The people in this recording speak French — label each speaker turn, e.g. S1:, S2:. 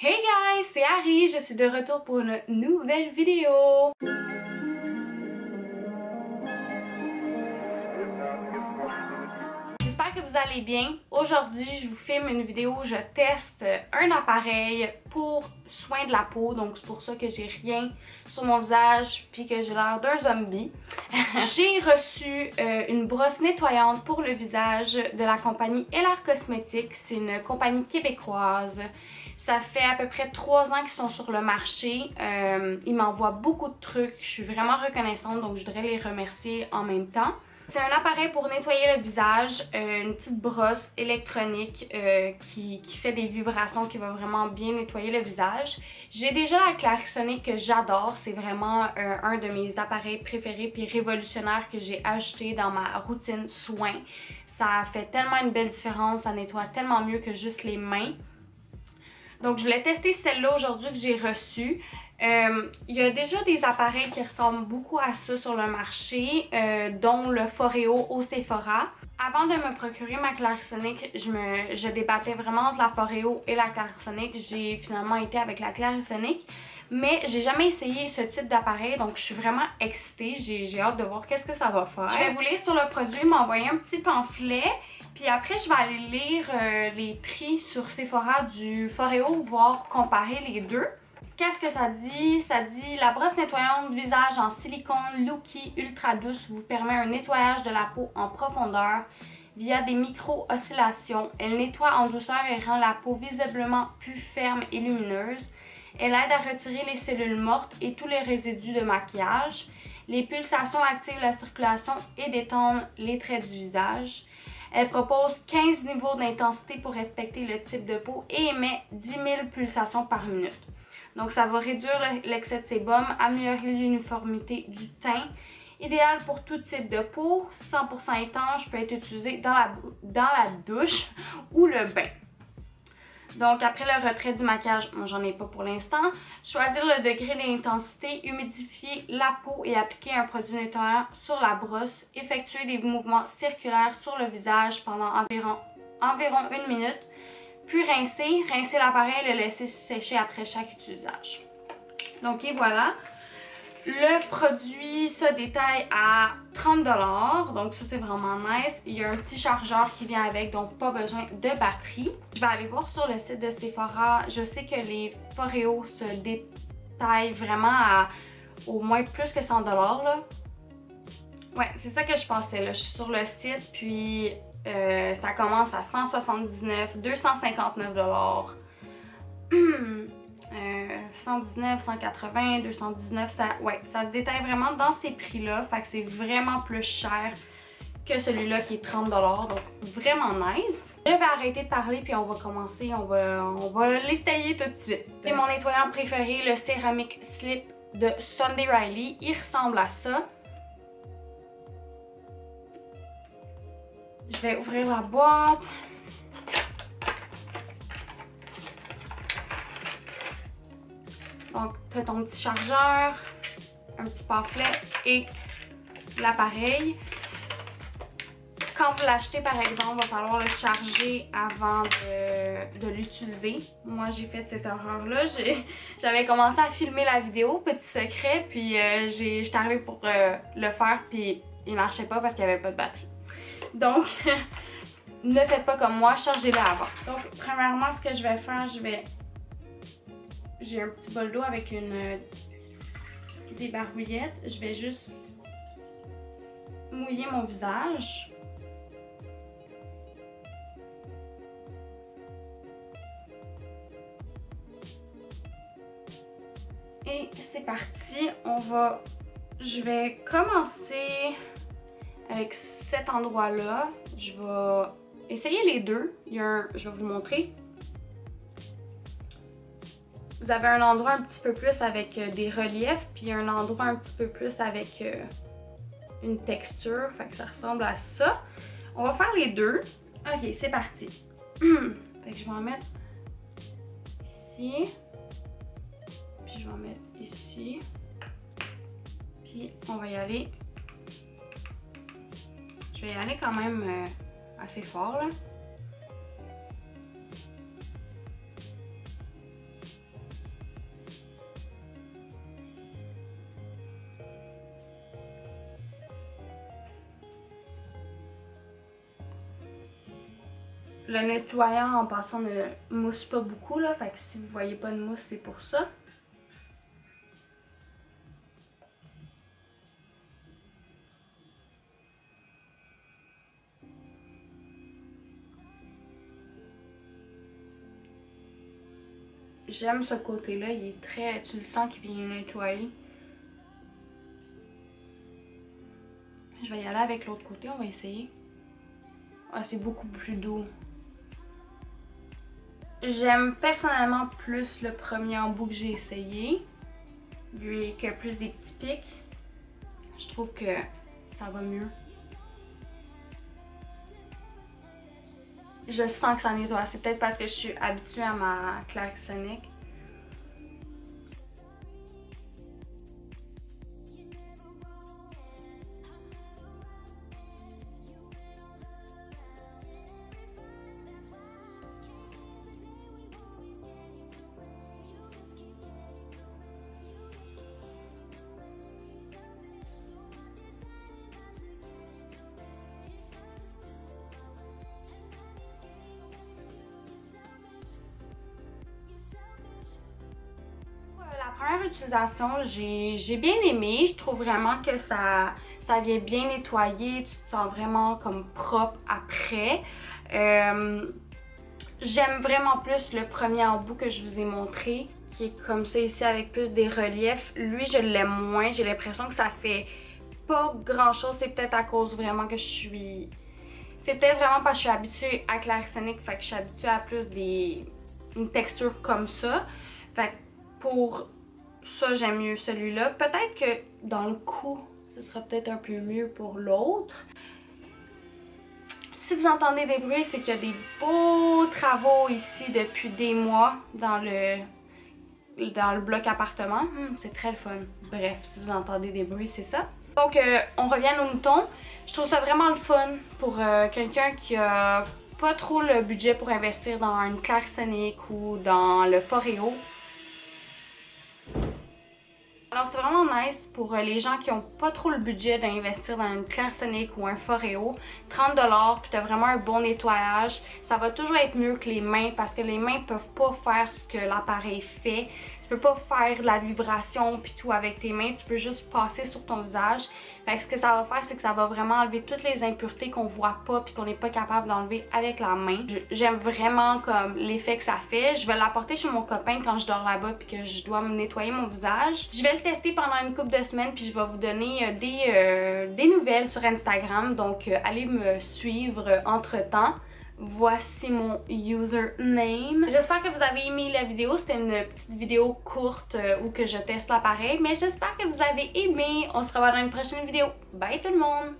S1: Hey guys, c'est Harry, je suis de retour pour une nouvelle vidéo. J'espère que vous allez bien. Aujourd'hui, je vous filme une vidéo où je teste un appareil pour soin de la peau. Donc c'est pour ça que j'ai rien sur mon visage puis que j'ai l'air d'un zombie. J'ai reçu une brosse nettoyante pour le visage de la compagnie LR Cosmetics. C'est une compagnie québécoise. Ça fait à peu près 3 ans qu'ils sont sur le marché. Ils m'envoient beaucoup de trucs. Je suis vraiment reconnaissante, donc je voudrais les remercier en même temps. C'est un appareil pour nettoyer le visage, une petite brosse électronique qui fait des vibrations, qui va vraiment bien nettoyer le visage. J'ai déjà la Clarisonic que j'adore, c'est vraiment un de mes appareils préférés puis révolutionnaires que j'ai acheté dans ma routine soins. Ça fait tellement une belle différence, ça nettoie tellement mieux que juste les mains. Donc je voulais tester celle-là aujourd'hui que j'ai reçue. Il y a déjà des appareils qui ressemblent beaucoup à ça sur le marché, dont le Foreo au Sephora. Avant de me procurer ma Clarisonic, je débattais vraiment entre la Foreo et la Clarisonic. J'ai finalement été avec la Clarisonic, mais j'ai jamais essayé ce type d'appareil, donc je suis vraiment excitée. J'ai hâte de voir qu'est-ce que ça va faire. Je vais vous lire sur le produit, il m'a envoyé un petit pamphlet. Puis après, je vais aller lire les prix sur Sephora du Foreo, voir comparer les deux. Qu'est-ce que ça dit? Ça dit la brosse nettoyante visage en silicone Looky ultra douce vous permet un nettoyage de la peau en profondeur via des micro-oscillations. Elle nettoie en douceur et rend la peau visiblement plus ferme et lumineuse. Elle aide à retirer les cellules mortes et tous les résidus de maquillage. Les pulsations activent la circulation et détendent les traits du visage. Elle propose 15 niveaux d'intensité pour respecter le type de peau et émet 10 000 pulsations par minute. Donc ça va réduire l'excès de sébum, améliorer l'uniformité du teint. Idéal pour tout type de peau, 100% étanche, peut être utilisé dans la douche ou le bain. Donc après le retrait du maquillage, moi j'en ai pas pour l'instant, choisir le degré d'intensité, humidifier la peau et appliquer un produit nettoyant sur la brosse, effectuer des mouvements circulaires sur le visage pendant environ 1 minute, puis rincer l'appareil et le laisser sécher après chaque utilisage. Donc et voilà. Le produit se détaille à 30$, donc ça c'est vraiment nice. Il y a un petit chargeur qui vient avec, donc pas besoin de batterie. Je vais aller voir sur le site de Sephora. Je sais que les Foreo se détaillent vraiment à au moins plus que 100$ là. Ouais, c'est ça que je pensais là. Je suis sur le site, puis ça commence à 179$, 259$. 119, 180, 219, ça se détaille vraiment dans ces prix-là. Fait que c'est vraiment plus cher que celui-là qui est 30$. Donc vraiment nice. Je vais arrêter de parler puis on va commencer. On va l'essayer tout de suite. C'est mon nettoyant préféré, le Ceramic Slip de Sunday Riley. Il ressemble à ça. Je vais ouvrir la boîte. Donc, tu as ton petit chargeur, un petit pamphlet et l'appareil. Quand vous l'achetez, par exemple, il va falloir le charger avant de l'utiliser. Moi, j'ai fait cette erreur-là. J'avais commencé à filmer la vidéo, petit secret, puis j'étais arrivée pour le faire, puis il marchait pas parce qu'il n'y avait pas de batterie. Donc, ne faites pas comme moi, chargez-le avant. Donc, premièrement, ce que je vais faire, j'ai un petit bol d'eau avec des barbouillettes. Je vais juste mouiller mon visage. Et c'est parti. Je vais commencer avec cet endroit-là. Je vais essayer les deux. Je vais vous montrer. Vous avez un endroit un petit peu plus avec des reliefs, puis un endroit un petit peu plus avec une texture. Fait que ça ressemble à ça. On va faire les deux. Ok, c'est parti. Fait que je vais en mettre ici. Puis je vais en mettre ici. Puis on va y aller. Je vais y aller quand même assez fort là. Le nettoyant en passant ne mousse pas beaucoup là, fait que si vous voyez pas de mousse, c'est pour ça. J'aime ce côté-là, il est très... tu le sens qu'il vient nettoyer. Je vais y aller avec l'autre côté, on va essayer. Ah, c'est beaucoup plus doux. J'aime personnellement plus le premier embout que j'ai essayé. Lui qui a plus des petits pics. Je trouve que ça va mieux. Je sens que ça nettoie. C'est peut-être parce que je suis habituée à ma Clarisonic. La première utilisation, j'ai bien aimé. Je trouve vraiment que ça vient bien nettoyer. Tu te sens vraiment comme propre après. J'aime vraiment plus le premier embout que je vous ai montré, qui est comme ça ici avec plus des reliefs. Lui, je l'aime moins. J'ai l'impression que ça fait pas grand chose. C'est peut-être à cause vraiment que je suis... C'est peut-être vraiment parce que je suis habituée à Clarisonic, fait que je suis habituée à plus une texture comme ça. Fait que pour ça, j'aime mieux celui-là. Peut-être que dans le cou, ce sera peut-être un peu mieux pour l'autre. Si vous entendez des bruits, c'est qu'il y a des beaux travaux ici depuis des mois dans le bloc appartement. C'est très le fun. Bref, si vous entendez des bruits, c'est ça. Donc, on revient aux moutons. Je trouve ça vraiment le fun pour quelqu'un qui a pas trop le budget pour investir dans une Clarisonic ou dans le Foreo. Alors c'est vraiment nice pour les gens qui n'ont pas trop le budget d'investir dans une Clarisonic ou un Foreo. 30$ puis tu as vraiment un bon nettoyage. Ça va toujours être mieux que les mains parce que les mains peuvent pas faire ce que l'appareil fait. Tu peux pas faire de la vibration puis tout avec tes mains, tu peux juste passer sur ton visage. Fait que ce que ça va faire, c'est que ça va vraiment enlever toutes les impuretés qu'on voit pas puis qu'on n'est pas capable d'enlever avec la main. J'aime vraiment comme l'effet que ça fait. Je vais l'apporter chez mon copain quand je dors là-bas puis que je dois me nettoyer mon visage. Je vais le tester pendant une couple de semaines puis je vais vous donner des nouvelles sur Instagram. Donc allez me suivre entre-temps. Voici mon username. J'espère que vous avez aimé la vidéo. C'était une petite vidéo courte où que je teste l'appareil. Mais j'espère que vous avez aimé. On se revoit dans une prochaine vidéo. Bye tout le monde!